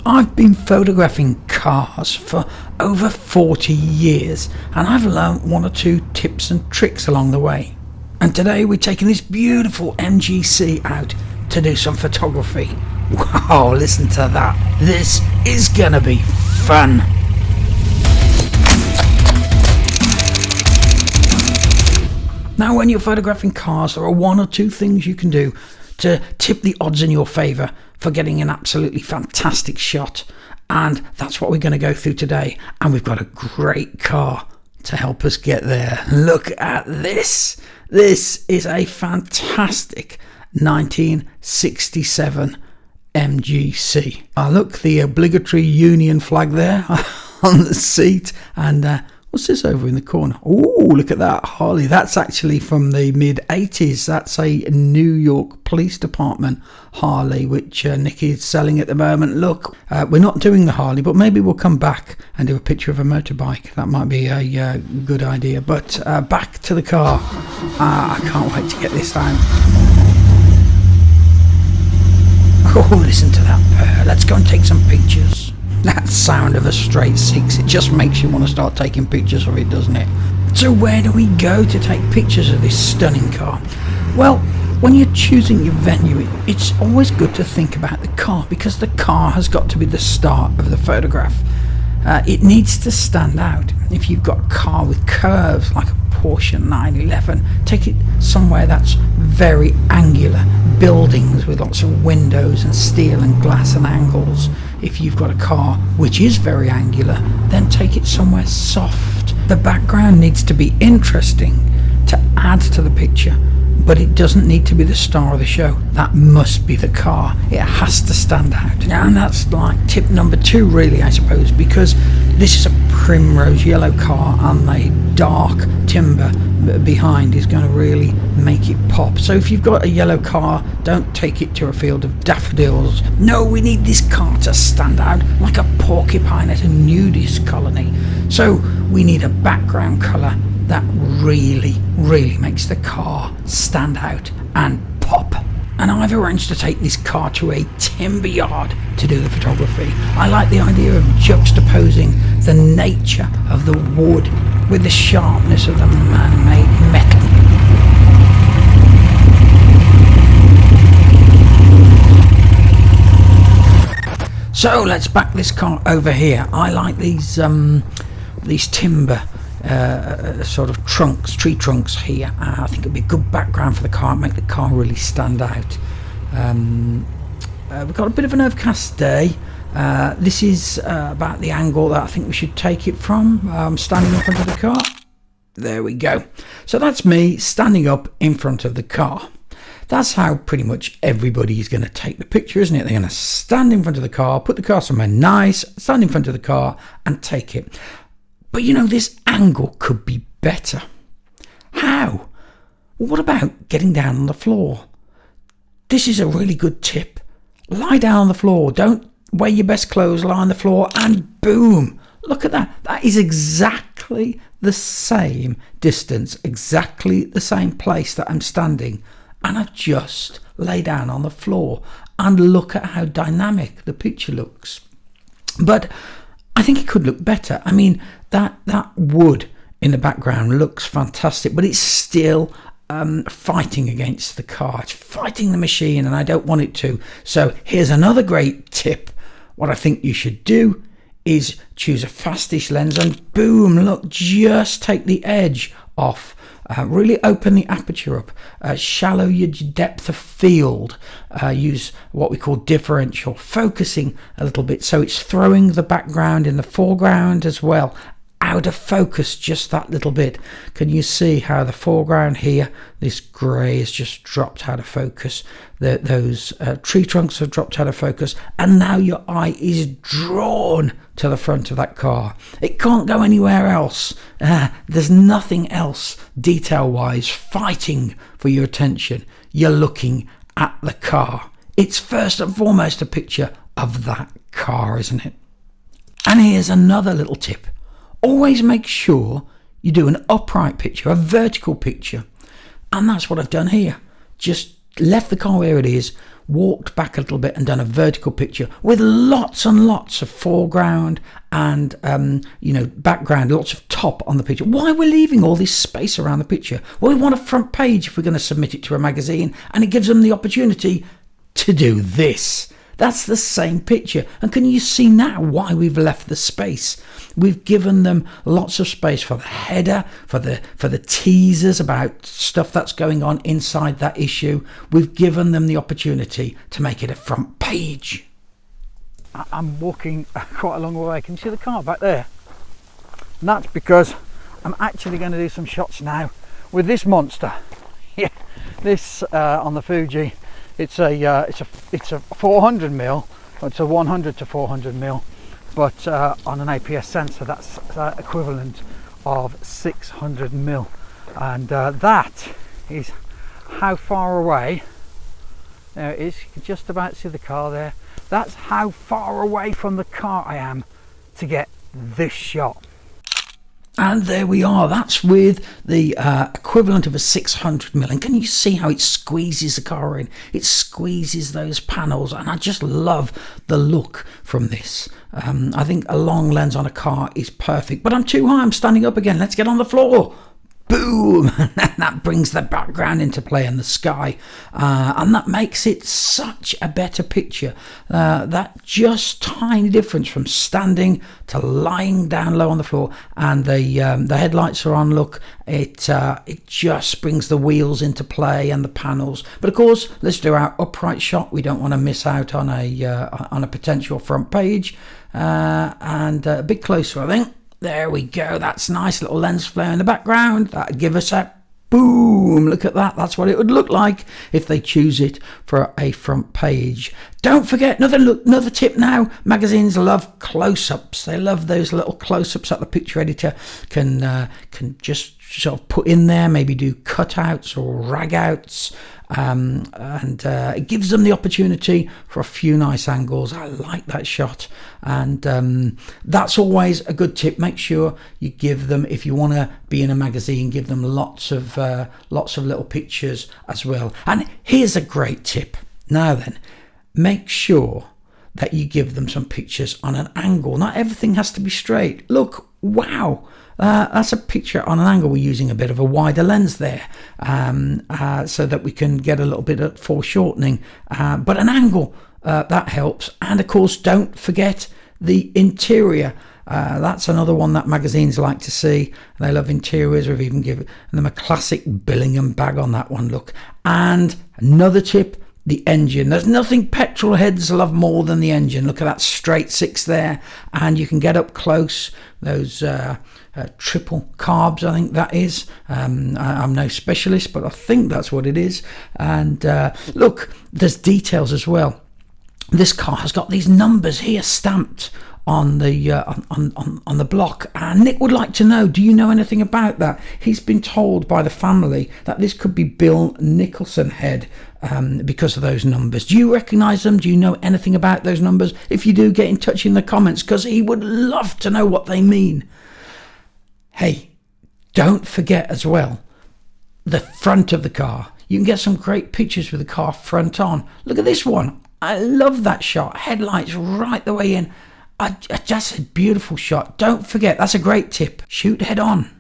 I've been photographing cars for over 40 years and I've learned one or two tips and tricks along the way. And today we're taking this beautiful MGC out to do some photography. Wow, listen to that. This is gonna be fun. Now, when you're photographing cars, there are one or two things you can do to tip the odds in your favour for getting an absolutely fantastic shot, and that's what we're going to go through today. And we've got a great car to help us get there. Look at this. This is a fantastic 1967 MGC. Look, the obligatory Union flag there on the seat, and what's this over in the corner? Oh, look at that Harley. That's actually from the mid-80s. That's a New York Police Department Harley, which Nicky is selling at the moment. Look, we're not doing the Harley, but maybe we'll come back and do a picture of a motorbike. That might be a good idea. But back to the car. I can't wait to get this out. Oh, listen to that purr. Let's go and take some pictures. That sound of a straight six, it just makes you want to start taking pictures of it, doesn't it? So where do we go to take pictures of this stunning car? Well, when you're choosing your venue, it's always good to think about the car, because the car has got to be the star of the photograph. It needs to stand out. If you've got a car with curves like a Porsche 911, take it somewhere that's very angular, buildings with lots of windows and steel and glass and angles. If you've got a car which is very angular, then take it somewhere soft. The background needs to be interesting to add to the picture, but it doesn't need to be the star of the show. That must be the car. It has to stand out. And that's like tip number 2, really, I suppose, because this is a primrose yellow car and the dark timber behind is going to really make it pop. So if you've got a yellow car, don't take it to a field of daffodils. No, we need this car to stand out like a porcupine at a nudist colony. So we need a background colour that really makes the car stand out and pop. And I've arranged to take this car to a timber yard to do the photography. I like the idea of juxtaposing the nature of the wood with the sharpness of the man-made metal. So let's back this car over here. I like these timber sort of trunks, tree trunks here. I think it'd be a good background for the car, make the car really stand out. We've got a bit of an overcast day. This is about the angle that I think we should take it from, standing up under the car. There we go. So that's me standing up in front of the car. That's how pretty much everybody is going to take the picture, isn't it? They're going to stand in front of the car, put the car somewhere nice, stand in front of the car and take it. But you know, this angle could be better. How? Well, what about getting down on the floor? This is a really good tip. Lie down on the floor. Don't wear your best clothes, lie on the floor, and boom. Look at that. That is exactly the same distance, exactly the same place that I'm standing. And I've just lay down on the floor. And look at how dynamic the picture looks. But I think it could look better. I mean, that wood in the background looks fantastic, but it's still fighting against the car. It's fighting the machine, and I don't want it to. So here's another great tip. What I think you should do is choose a fastish lens and boom, look, just take the edge off. Really open the aperture up, shallow your depth of field, use what we call differential, focusing a little bit so it's throwing the background in the foreground as well, out of focus just that little bit. Can you see how the foreground here, this grey has just dropped out of focus, those tree trunks have dropped out of focus, and now your eye is drawn to the front of that car. It can't go anywhere else. There's nothing else detail wise fighting for your attention. You're looking at the car. It's first and foremost a picture of that car, isn't it? And here's another little tip. Always make sure you do an upright picture, a vertical picture. And that's what I've done here. Just left the car where it is walked back a little bit and done a vertical picture with lots and lots of foreground and background, lots of top on the picture. Why we're leaving all this space around the picture? Well, we want a front page if we're going to submit it to a magazine, and it gives them the opportunity to do this. That's the same picture. And can you see now why we've left the space? We've given them lots of space for the header, for the teasers about stuff that's going on inside that issue. We've given them the opportunity to make it a front page. I'm walking quite a long way. Can you see the car back there? And that's because I'm actually going to do some shots now with this monster. Yeah, this on the Fuji. It's a 400mm. It's a 100 to 400mm, but on an APS sensor that's equivalent of 600mm, and that is how far away. There it is. You can just about see the car there. That's how far away from the car I am to get this shot. And there we are. That's with the equivalent of a 600mm. And can you see how it squeezes the car in? It squeezes those panels, and I just love the look from this. I think a long lens on a car is perfect, but I'm too high. I'm standing up again. Let's get on the floor. Boom! That brings the background into play in the sky, and that makes it such a better picture. That just tiny difference from standing to lying down low on the floor, and the headlights are on. Look, it just brings the wheels into play and the panels. But of course, let's do our upright shot. We don't want to miss out on a potential front page, and a bit closer, I think. There we go. That's nice little lens flare in the background. That'll give us a boom. Look at that. That's what it would look like if they choose it for a front page. Don't forget, another tip now. Magazines love close-ups. They love those little close-ups that the picture editor can just sort of put in there, maybe do cutouts or ragouts, and it gives them the opportunity for a few nice angles. I like that shot, and that's always a good tip. Make sure you give them, if you want to be in a magazine, give them lots of little pictures as well. And here's a great tip. Now then, make sure that you give them some pictures on an angle. Not everything has to be straight. Look, wow. That's a picture on an angle. We're using a bit of a wider lens there, so that we can get a little bit of foreshortening, but an angle that helps. And of course, don't forget the interior. That's another one that magazines like to see. They love interiors. We've even given them a classic Billingham bag on that one. Look, and another tip, the engine. There's nothing petrol heads love more than the engine. Look at that straight six there, and you can get up close. Those triple carbs, I think that is. I'm no specialist, but I think that's what it is. And look, there's details as well. This car has got these numbers here stamped on the on the block, and Nick would like to know, do you know anything about that? He's been told by the family that this could be Bill Nicholson head, because of those numbers. Do you recognize them? Do you know anything about those numbers? If you do, get in touch in the comments, because he would love to know what they mean. Hey, don't forget as well the front of the car. You can get some great pictures with the car front on. Look at this one. I love that shot. Headlights right the way in. Just a beautiful shot. Don't forget, that's a great tip. Shoot head on.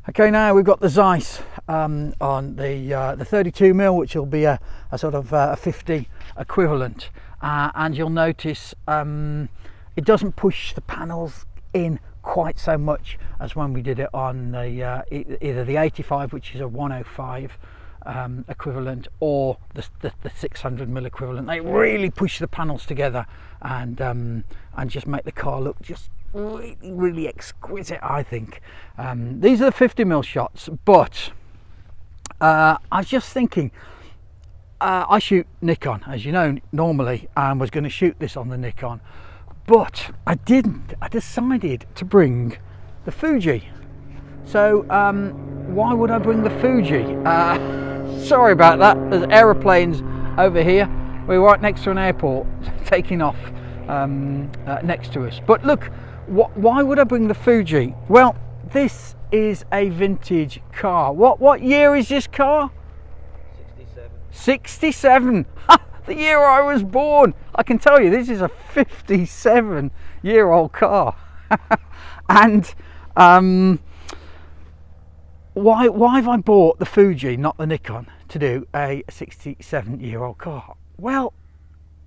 Okay, now we've got the Zeiss on the 32mm, which will be a sort of a 50 equivalent, and you'll notice it doesn't push the panels in quite so much as when we did it on the either the 85, which is a 105 equivalent, or the 600mm equivalent. They really push the panels together and just make the car look just really exquisite, I think. These are the 50mm shots, but I was just thinking, I shoot Nikon, as you know, normally, and was going to shoot this on the Nikon, but I didn't. I decided to bring the Fuji. So why would I bring the Fuji? Sorry about that. There's aeroplanes over here. We're right next to an airport taking off next to us. But look, why would I bring the Fuji? Well, this is a vintage car. What year is this car? 67. 67. the year I was born. I can tell you, this is a 57-year-old car. And why have I bought the Fuji, not the Nikon, to do a 67-year-old car? Well,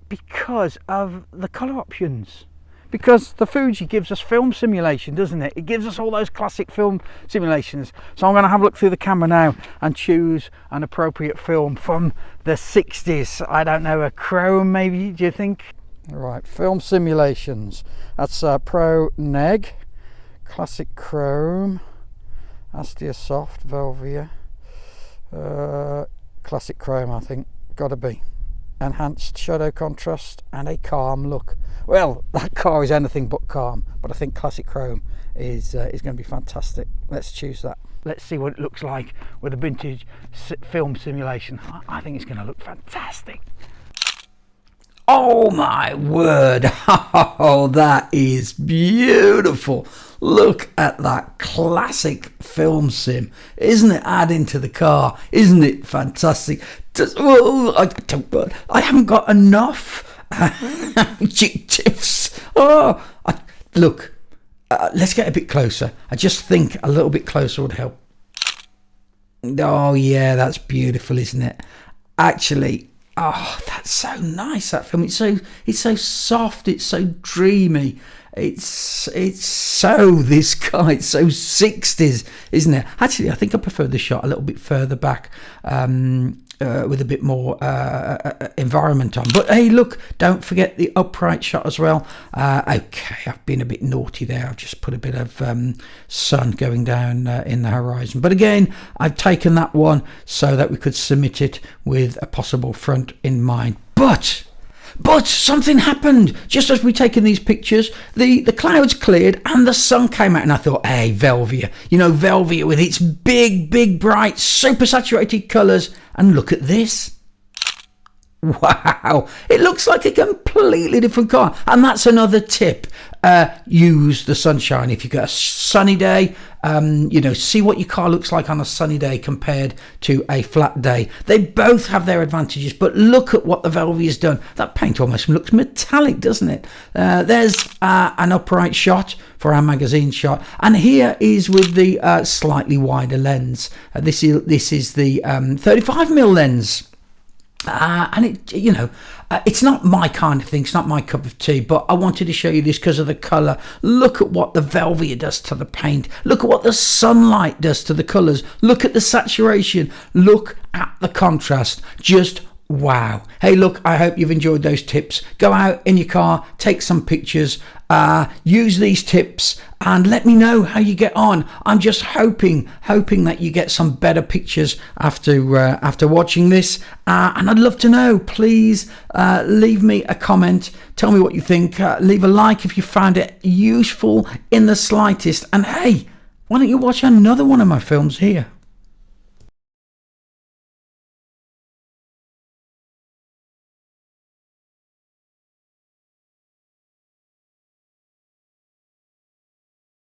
because of the colour options. Because the Fuji gives us film simulation, doesn't it? It gives us all those classic film simulations. So I'm going to have a look through the camera now and choose an appropriate film from the 60s. I don't know, a chrome maybe, do you think? Right, film simulations. That's Pro Neg, classic chrome, Astia soft, Velvia, classic chrome I think, gotta be. Enhanced shadow contrast and a calm look. Well, that car is anything but calm, but I think classic chrome is going to be fantastic. Let's choose that. Let's see what it looks like with a vintage film simulation. I think it's going to look fantastic. Oh my word! Oh, that is beautiful. Look at that classic film sim. Isn't it adding to the car? Isn't it fantastic? I haven't got enough adjectives. Look, let's get a bit closer. I just think a little bit closer would help. Oh yeah, that's beautiful, isn't it? Actually, oh, that's so nice, that film. It's so soft, it's so dreamy. It's so this guy, it's so 60s, isn't it? Actually, I think I prefer the shot a little bit further back, with a bit more environment on. But hey, look, don't forget the upright shot as well. Okay, I've been a bit naughty there. I've just put a bit of sun going down in the horizon. But again, I've taken that one so that we could submit it with a possible front in mind. But something happened just as we taken these pictures. The clouds cleared and the sun came out, and I thought, hey, Velvia, you know, Velvia with its big bright super saturated colours, and look at this. Wow, it looks like a completely different car. And that's another tip. Use the sunshine. If you've got a sunny day, you know, see what your car looks like on a sunny day compared to a flat day. They both have their advantages, but look at what the Velvia's done. That paint almost looks metallic, doesn't it? There's an upright shot for our magazine shot, and here is with the slightly wider lens. This is the 35mm lens. And it, you know, it's not my kind of thing, it's not my cup of tea, but I wanted to show you this because of the colour. Look at what the Velvia does to the paint. Look at what the sunlight does to the colours. Look at the saturation. Look at the contrast. Just wow. Hey, look, I hope you've enjoyed those tips. Go out in your car, take some pictures, use these tips and let me know how you get on. I'm just hoping that you get some better pictures after watching this, and I'd love to know. Please leave me a comment, tell me what you think, leave a like if you found it useful in the slightest, and hey, why don't you watch another one of my films here?